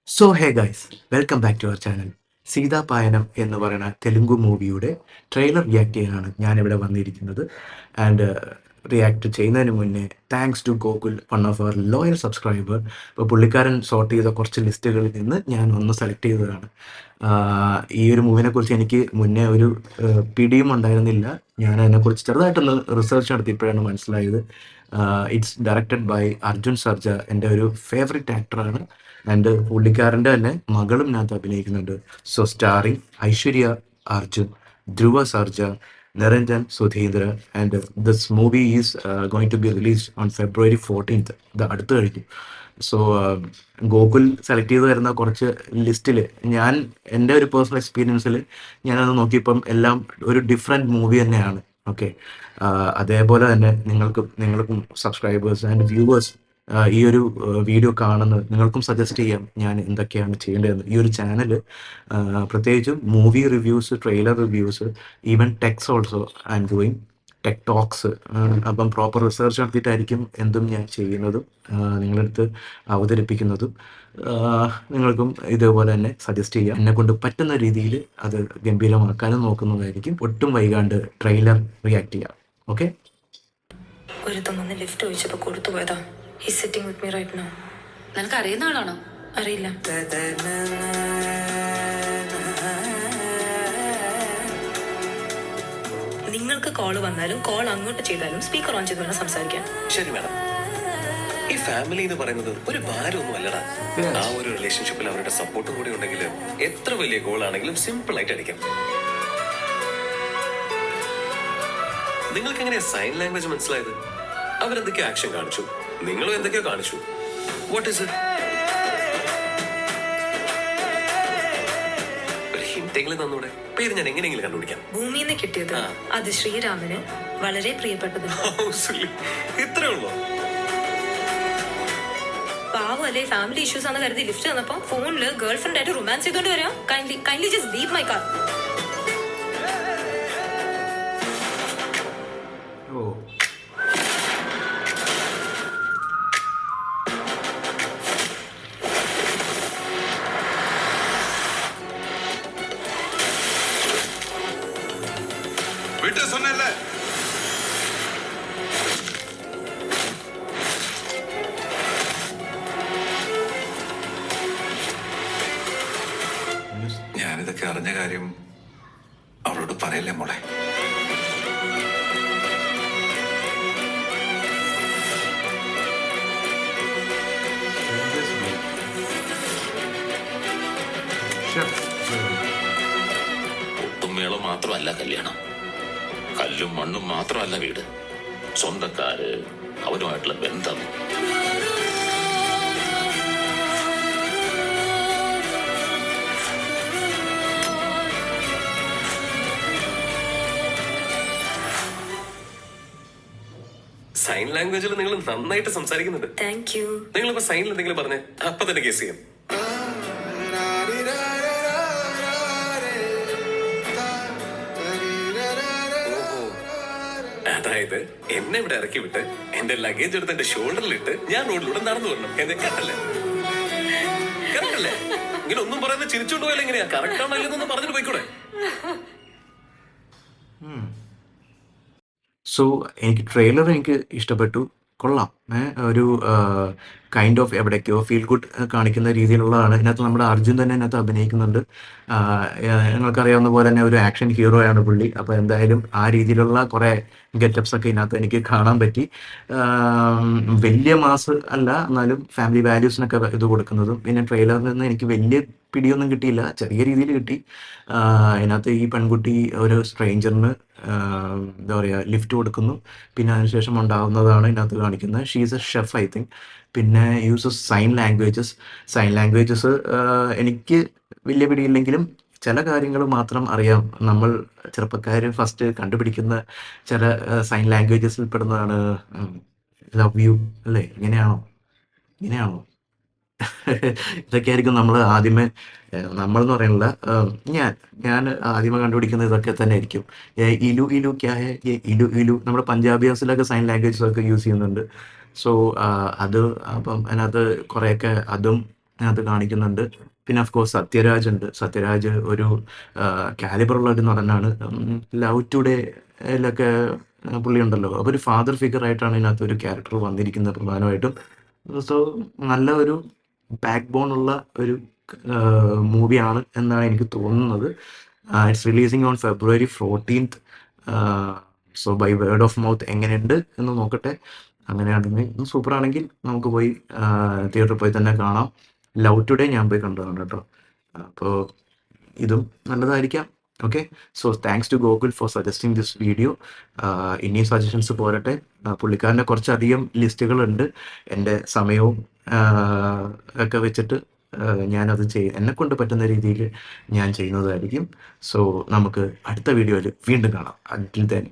So hey guys, welcome back to our channel. Seethapayanam എന്ന് പറയുന്ന തെലുങ്ക് മൂവിയുടെ ട്രെയിലർ റിയാക്ട് ചെയ്യാനാണ് ഞാനിവിടെ വന്നിരിക്കുന്നത്. ആൻഡ് റിയാക്ട് ചെയ്യുന്നതിന് മുന്നേ thanks to Gokul, one of our loyal subscriber. ഇപ്പോൾ പുള്ളിക്കാരൻ സോർട്ട് ചെയ്ത കുറച്ച് ലിസ്റ്റുകളിൽ നിന്ന് ഞാൻ ഒന്ന് സെലക്ട് ചെയ്തതാണ്. ഈ ഒരു മൂവിനെ കുറിച്ച് എനിക്ക് മുന്നേ ഒരു പിടിയും ഉണ്ടായിരുന്നില്ല. ഞാൻ അതിനെക്കുറിച്ച് ചെറുതായിട്ടൊന്ന് റിസർച്ച് നടത്തിയപ്പോഴാണ് മനസ്സിലായത്. It's directed by Arjun Sarja, എൻ്റെ ഒരു ഫേവറേറ്റ് ആക്ടറാണ്. ആൻഡ് പുള്ളിക്കാരൻ്റെ തന്നെ മകളും ഇതിനകത്ത് അഭിനയിക്കുന്നുണ്ട്. So starring Aishwarya Arjun, Dhruva Sarja, Niranjan Sudhindra. And this movie is going to be released on February 14th. ഇത് അടുത്ത് കഴിഞ്ഞു. സോ ഗോകുൽ സെലക്ട് ചെയ്ത് വരുന്ന കുറച്ച് ലിസ്റ്റിൽ ഞാൻ എൻ്റെ ഒരു പേഴ്സണൽ എക്സ്പീരിയൻസിൽ ഞാനത് നോക്കിയപ്പം എല്ലാം ഒരു ഡിഫറെൻറ്റ് മൂവി തന്നെയാണ്. ഓക്കെ, അതേപോലെ തന്നെ നിങ്ങൾക്കും സബ്സ്ക്രൈബേഴ്സ് ആൻഡ് വ്യൂവേഴ്സ് ഈ ഒരു വീഡിയോ കാണുന്നത് നിങ്ങൾക്കും സജസ്റ്റ് ചെയ്യാം ഞാൻ എന്തൊക്കെയാണ് ചെയ്യേണ്ടതെന്ന്. ഈ ഒരു ചാനൽ പ്രത്യേകിച്ചും movie reviews, trailer reviews, even techs also I am doing tech talks. അപ്പം പ്രോപ്പർ റിസർച്ച് നടത്തിയിട്ടായിരിക്കും എന്തും ഞാൻ ചെയ്യുന്നതും നിങ്ങളടുത്ത് അവതരിപ്പിക്കുന്നതും. നിങ്ങൾക്കും ഇതേപോലെ തന്നെ സജസ്റ്റ് ചെയ്യാം. എന്നെ കൊണ്ട് പറ്റുന്ന രീതിയിൽ അത് ഗംഭീരമാക്കാനും നോക്കുന്നതായിരിക്കും. ഒട്ടും വൈകാണ്ട് ട്രെയിലർ റിയാക്ട് ചെയ്യാം. ഓക്കെ, ഒരുത്തം വന്ന് ലിഫ്റ്റ് ഒഴിച്ചപ്പോ കൊടുത്തു പോയതാ. He's sitting with me right now. നിനക്ക് അറിയുന്ന ആളാണോ? അറിയില്ല. നിങ്ങൾക്ക് കോൾ വന്നാലും കോൾ അങ്ങോട്ട് ചെയ്താലും സ്പീക്കർ ഓൺ ചെയ്ത് വേണം സംസാരിക്കാൻ. ശരി മാഡം. ഈ ഫാമിലി എന്ന് പറയുന്നത് ഒരു ഭാരമൊന്നും അല്ലടാ. Yes. ആ ഒരു റിലേഷൻഷിപ്പിൽ അവരുടെ സപ്പോർട്ടും കൂടി ഉണ്ടെങ്കിൽ എത്ര വലിയ ഗോൾ ആണെങ്കിലും സിമ്പിൾ ആയിട്ട് അടിക്കാം. നിങ്ങൾക്ക് എങ്ങനെയാ സൈൻ ലാംഗ്വേജ് മനസ്സിലായത്? അവരെന്തൊക്കെയോ ആക്ഷൻ കാണിച്ചു, നിങ്ങളും എന്തൊക്കെയോ കാണിച്ചു. What is it? ഒരു ഹിന്റെങ്കിലും തന്നൂടെ? പേര് ഞാൻ എങ്ങനെയെങ്കിലും കണ്ടുപിടിക്കാം. ഭൂമിന്ന് കിട്ടിയത് ആ. അത് ശ്രീരാമന് വളരെ പ്രിയപ്പെട്ടത്. ഇത്രേ ഉള്ളൂ. പാവം അല്ലേ, ഫാമിലി ഇഷ്യൂസ് ആണെന്ന് കരുതി ലിഫ്റ്റ് തന്നപ്പോ ഫോണില് ഗേൾ ഫ്രണ്ട് ആയിട്ട് റൊമാൻസ് ചെയ്തോണ്ട് വരാം. Kindly just leave my car. ഓ, விட்டு சொன்னேன்ல. ഞാനിതൊക്കെ അറിഞ്ഞ കാര്യം അവളോട് പറയല്ലേ മോളെ? ഒട്ടുമേളം മാത്രമല്ല കല്യാണം, കല്ലും മണ്ണും മാത്രമല്ല വീട്, സ്വന്തക്കാര്, അവരുമായിട്ടുള്ള ബന്ധം. സൈൻ ലാംഗ്വേജിൽ നിങ്ങൾ നന്നായിട്ട് സംസാരിക്കുന്നുണ്ട്. Thank you. നിങ്ങളിപ്പോ സൈനിൽ എന്തെങ്കിലും പറഞ്ഞേ അപ്പൊ തന്നെ കേസ് ചെയ്യാം. അതായത് എന്നെ ഇവിടെ ഇറക്കി വിട്ട് എന്റെ ലഗേജ് എടുത്ത് എന്റെ ഷോൾഡറിലിട്ട് ഞാൻ റോഡിലൂടെ നടന്നു വരണം. എന്നെ കറക്റ്റല്ലേ? കറക്റ്റല്ലേ? ഇങ്ങനെ ഒന്നും പറയാതെ ചിരിച്ചോണ്ട് പോയാലും എങ്ങനെയാ? കറക്റ്റ് ആണോ ഇല്ലെന്നൊന്നും പറഞ്ഞിട്ട് പോയിക്കൂടെ? സോ ട്രെയിലർ എനിക്ക് ഇഷ്ടപ്പെട്ടു. കൊള്ളാം. ഒരു കൈൻഡ് ഓഫ് എവിടേക്കോ ഫീൽ ഗുഡ് കാണിക്കുന്ന രീതിയിലുള്ളതാണ്. ഇതിനകത്ത് നമ്മുടെ അർജുൻ തന്നെ ഇതിനകത്ത് അഭിനയിക്കുന്നുണ്ട്. നിങ്ങൾക്കറിയാവുന്ന പോലെ തന്നെ ഒരു ആക്ഷൻ ഹീറോയാണ് പുള്ളി. അപ്പോൾ എന്തായാലും ആ രീതിയിലുള്ള കുറേ ഗെറ്റപ്സ് ഒക്കെ ഇതിനകത്ത് എനിക്ക് കാണാൻ പറ്റി. വലിയ മാസ് അല്ല, എന്നാലും ഫാമിലി വാല്യൂസിനൊക്കെ ഇത് കൊടുക്കുന്നതും. പിന്നെ ട്രെയിലറിൽ നിന്ന് എനിക്ക് വലിയ പിടിയൊന്നും കിട്ടിയില്ല, ചെറിയ രീതിയിൽ കിട്ടി. അതിനകത്ത് ഈ പെൺകുട്ടി ഒരു സ്ട്രേഞ്ചറിന് എന്താ പറയുക ലിഫ്റ്റ് കൊടുക്കുന്നു. പിന്നെ അതിനുശേഷം ഉണ്ടാകുന്നതാണ് ഇതിനകത്ത് കാണിക്കുന്നത്. She's A chef I think. പിന്നെ യൂസസ് സൈൻ ലാംഗ്വേജസ് എനിക്ക് വലിയ പിടിയില്ലെങ്കിലും ചില കാര്യങ്ങൾ മാത്രം അറിയാം. നമ്മൾ ചെറുപ്പക്കാർ ഫസ്റ്റ് കണ്ടുപിടിക്കുന്ന ചില സൈൻ ലാംഗ്വേജസിൽ പെടുന്നതാണ് ലവ് യു അല്ലേ, ഇങ്ങനെയാണോ ഇതൊക്കെയായിരിക്കും നമ്മൾ ആദ്യമേ നമ്മളെന്ന് പറയുന്നില്ല, ഞാൻ ആദ്യമേ കണ്ടുപിടിക്കുന്നത് ഇതൊക്കെ തന്നെ ആയിരിക്കും. ഇലു ഇലു ക്യാ ഹെ, ഇലു ഇലു നമ്മുടെ പഞ്ചാബിയാസിലൊക്കെ സൈൻ ലാംഗ്വേജസ് ഒക്കെ യൂസ് ചെയ്യുന്നുണ്ട്. സോ അത് അപ്പം അതിനകത്ത് കുറേയൊക്കെ അതും അത് കാണിക്കുന്നുണ്ട്. പിന്നെ ഓഫ് കോഴ്സ് സത്യരാജ് ഉണ്ട്. സത്യരാജ് ഒരു കാലിബറുള്ള ഒരു നടനാണ്. ലവ് ടുഡേയിലൊക്കെ പുള്ളിയുണ്ടല്ലോ. അപ്പോൾ ഒരു ഫാദർ ഫിഗർ ആയിട്ടാണ് ഇതിനകത്ത് ഒരു ക്യാരക്ടർ വന്നിരിക്കുന്നത് പ്രധാനമായിട്ടും. സോ നല്ല ഒരു ബാക്ക് ബോൺ ഉള്ള ഒരു മൂവിയാണ് എന്നാണ് എനിക്ക് തോന്നുന്നത്. It's releasing on February 14th. So by word of mouth എങ്ങനെയുണ്ട് എന്ന് നോക്കട്ടെ. അങ്ങനെയാണെങ്കിൽ സൂപ്പറാണെങ്കിൽ നമുക്ക് പോയി തിയേറ്ററിൽ പോയി തന്നെ കാണാം. ലവ് ടുഡേ ഞാൻ പോയി കണ്ടതാണ് കേട്ടോ. അപ്പോൾ ഇതും നല്ലതായിരിക്കാം. Okay, so thanks to Gokul for suggesting this video. ഇനിയും സജഷൻസ് പോരട്ടെ. പുള്ളിക്കാരൻ്റെ കുറച്ചധികം ലിസ്റ്റുകളുണ്ട്. എൻ്റെ സമയവും ഒക്കെ വെച്ചിട്ട് ഞാനത് എന്നെ കൊണ്ട് പറ്റുന്ന രീതിയിൽ ഞാൻ ചെയ്യുന്നതായിരിക്കും. സോ നമുക്ക് അടുത്ത വീഡിയോയിൽ വീണ്ടും കാണാം. Until then,